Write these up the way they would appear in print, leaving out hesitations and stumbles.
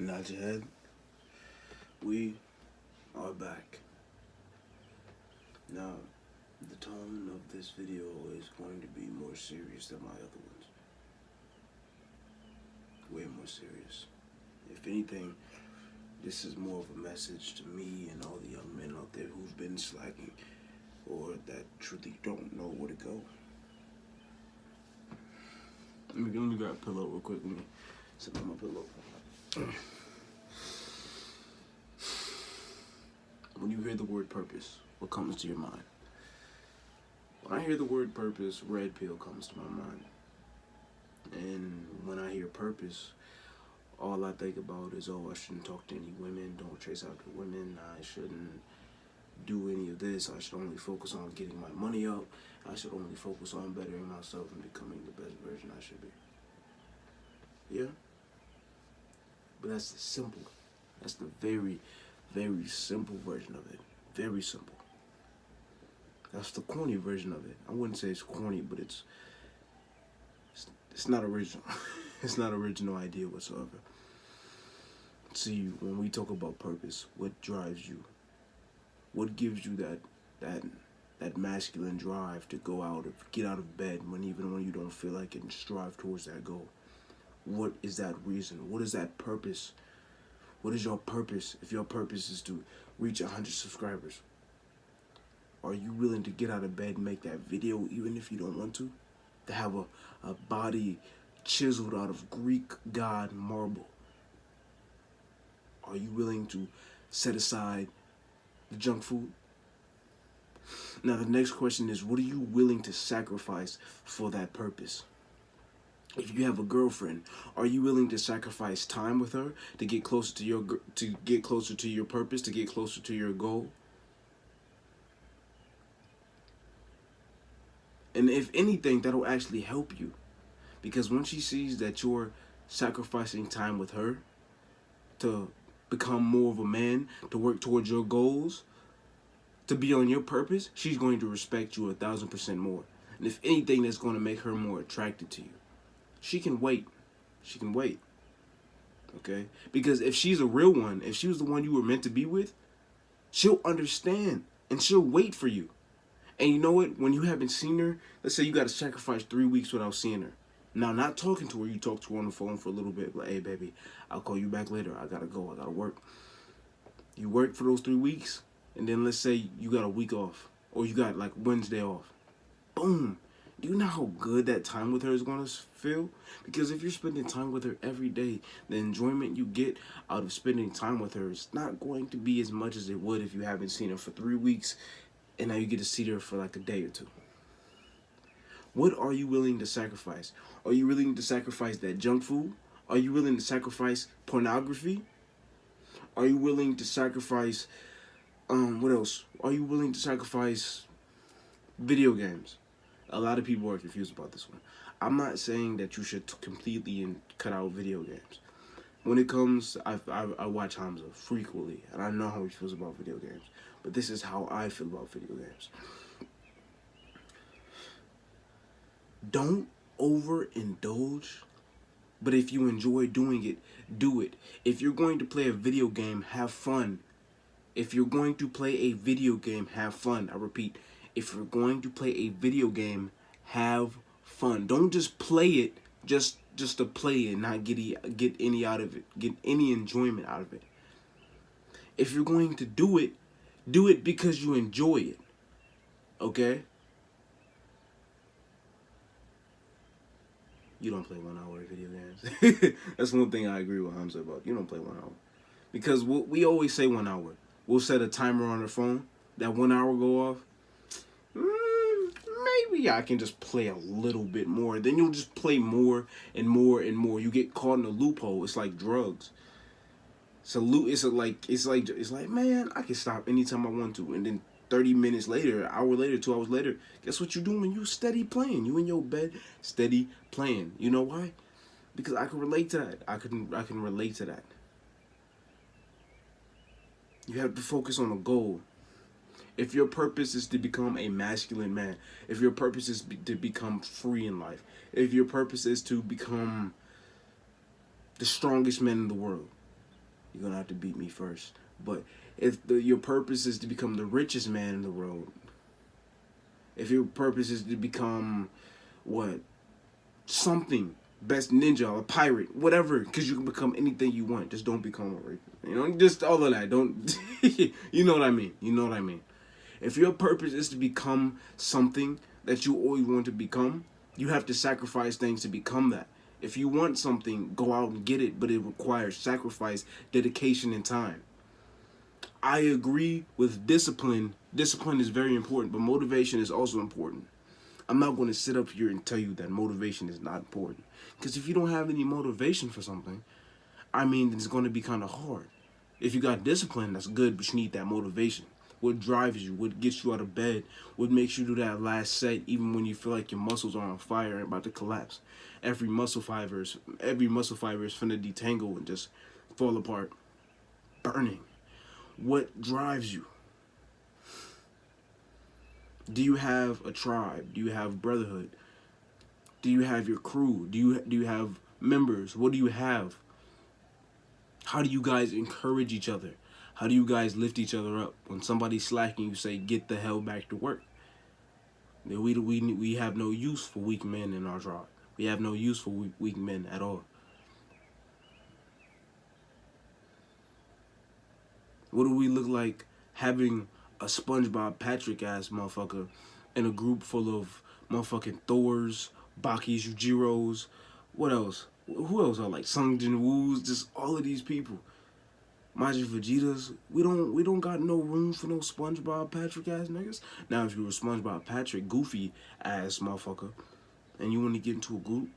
Nod your head. We are back. Now, the tone of this video is going to be more serious than my other ones. Way more serious. If anything, this is more of a message to me and all the young men out there who've been slacking or that truly don't know where to go. Let me grab a pillow real quick. Let me sit on my pillow. When you hear the word purpose, what comes to your mind? When I hear the word purpose, red pill comes to my mind. And when I hear purpose, all I think about is, oh, I shouldn't talk to any women, don't chase after women, I shouldn't do any of this, I should only focus on getting my money up, I should only focus on bettering myself and becoming the best version I should be. Yeah? But that's the simple. That's the very, very simple version of it. Very simple. That's the corny version of it. I wouldn't say it's corny, but it's not original. It's not original idea whatsoever. See, when we talk about purpose, what drives you? What gives you that masculine drive to get out of bed even when you don't feel like it and strive towards that goal? What is that reason? What is that purpose? What is your purpose if your purpose is to reach 100 subscribers? Are you willing to get out of bed and make that video even if you don't want to? To have a body chiseled out of Greek god marble? Are you willing to set aside the junk food? Now the next question is, what are you willing to sacrifice for that purpose? If you have a girlfriend, are you willing to sacrifice time with her to get closer to your purpose, to get closer to your goal? And if anything, that'll actually help you. Because when she sees that you're sacrificing time with her to become more of a man, to work towards your goals, to be on your purpose, she's going to respect you 1,000% more. And if anything, that's going to make her more attracted to you. She can wait. She can wait. Okay? Because if she's a real one, if she was the one you were meant to be with, she'll understand and she'll wait for you. And you know what? When you haven't seen her, let's say you got to sacrifice 3 weeks without seeing her. Now, not talking to her, you talk to her on the phone for a little bit. Like, hey, baby, I'll call you back later. I got to go. I got to work. You work for those 3 weeks, and then let's say you got a week off. Or you got, like, Wednesday off. Boom. Do you know how good that time with her is going to feel? Because if you're spending time with her every day, the enjoyment you get out of spending time with her is not going to be as much as it would if you haven't seen her for 3 weeks and now you get to see her for like a day or two. What are you willing to sacrifice? Are you willing to sacrifice that junk food? Are you willing to sacrifice pornography? Are you willing to sacrifice, what else? Are you willing to sacrifice video games? A lot of people are confused about this one. I'm not saying that you should completely cut out video games. When it comes, I watch Hamza frequently, and I know how he feels about video games. But this is how I feel about video games. Don't overindulge, but if you enjoy doing it, do it. If you're going to play a video game, have fun. If you're going to play a video game, have fun. I repeat, if you're going to play a video game, have fun. Don't just play it just to play it and not get any out of it, get any enjoyment out of it. If you're going to do it because you enjoy it. Okay? You don't play 1 hour of video games. That's one thing I agree with Hamza about. You don't play 1 hour. Because we always say 1 hour. We'll set a timer on our phone. That 1 hour go off. Maybe I can just play a little bit more. Then you'll just play more and more and more. You get caught in a loophole. It's like drugs. It's like, man, I can stop anytime I want to. And then 30 minutes later, an hour later, 2 hours later, guess what you're doing? You steady playing. You in your bed, steady playing. You know why? Because I can relate to that. I can relate to that. You have to focus on a goal. If your purpose is to become a masculine man, if your purpose is to become free in life, if your purpose is to become the strongest man in the world, you're gonna have to beat me first. But if your purpose is to become the richest man in the world, if your purpose is to become what something, best ninja, a pirate, whatever, because you can become anything you want. Just don't become a rapist. You know, just all of that. Don't, you know what I mean? You know what I mean? If your purpose is to become something that you always want to become, you have to sacrifice things to become that. If you want something, go out and get it, but it requires sacrifice, dedication, and time. I agree with discipline. Discipline is very important, but motivation is also important. I'm not going to sit up here and tell you that motivation is not important. Because if you don't have any motivation for something, I mean, it's going to be kind of hard. If you got discipline, that's good, but you need that motivation. What drives you, what gets you out of bed, what makes you do that last set even when you feel like your muscles are on fire and about to collapse. Every muscle fiber is finna detangle and just fall apart, burning. What drives you? Do you have a tribe? Do you have brotherhood? Do you have your crew? Do you have members? What do you have? How do you guys encourage each other? How do you guys lift each other up? When somebody's slacking, you say, get the hell back to work. We have no use for weak men in our tribe. We have no use for weak men at all. What do we look like having a SpongeBob Patrick ass motherfucker in a group full of motherfucking Thors, Bakis, Yujiros, what else? Who else are like Sung Jin Woos? Just all of these people. Majin Vegetas. We don't got no room for no SpongeBob Patrick ass niggas. Now if you were SpongeBob Patrick, goofy ass motherfucker, and you want to get into a group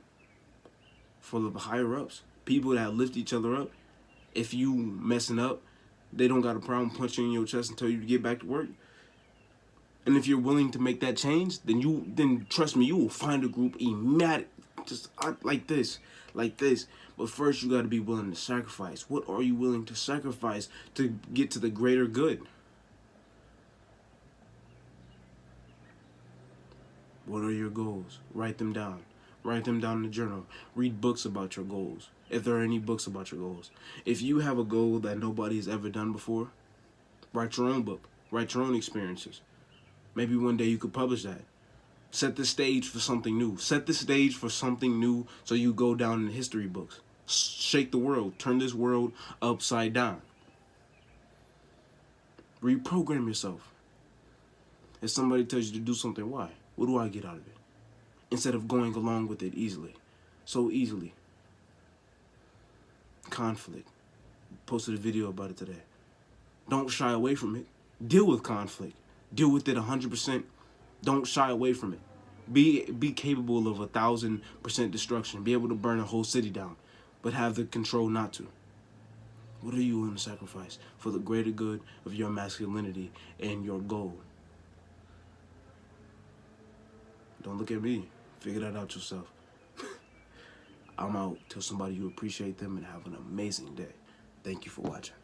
full of higher ups, people that lift each other up, if you messing up, they don't got a problem punching in your chest and tell you to get back to work. And if you're willing to make that change, then trust me, you will find a group immediately, just like this. But first, you got to be willing to sacrifice. What are you willing to sacrifice to get to the greater good? What are your goals? Write them down. Write them down in a journal. Read books about your goals, if there are any books about your goals. If you have a goal that nobody's ever done before, write your own book. Write your own experiences. Maybe one day you could publish that. Set the stage for something new. Set the stage for something new so you go down in the history books. Shake the world. Turn this world upside down. Reprogram yourself. If somebody tells you to do something, why? What do I get out of it? Instead of going along with it easily. So easily. Conflict. Posted a video about it today. Don't shy away from it. Deal with conflict. Deal with it 100%. Don't shy away from it. Be capable of 1,000% destruction. Be able to burn a whole city down, but have the control not to. What are you willing to sacrifice for the greater good of your masculinity and your goal? Don't look at me. Figure that out yourself. I'm out. Tell somebody you appreciate them and have an amazing day. Thank you for watching.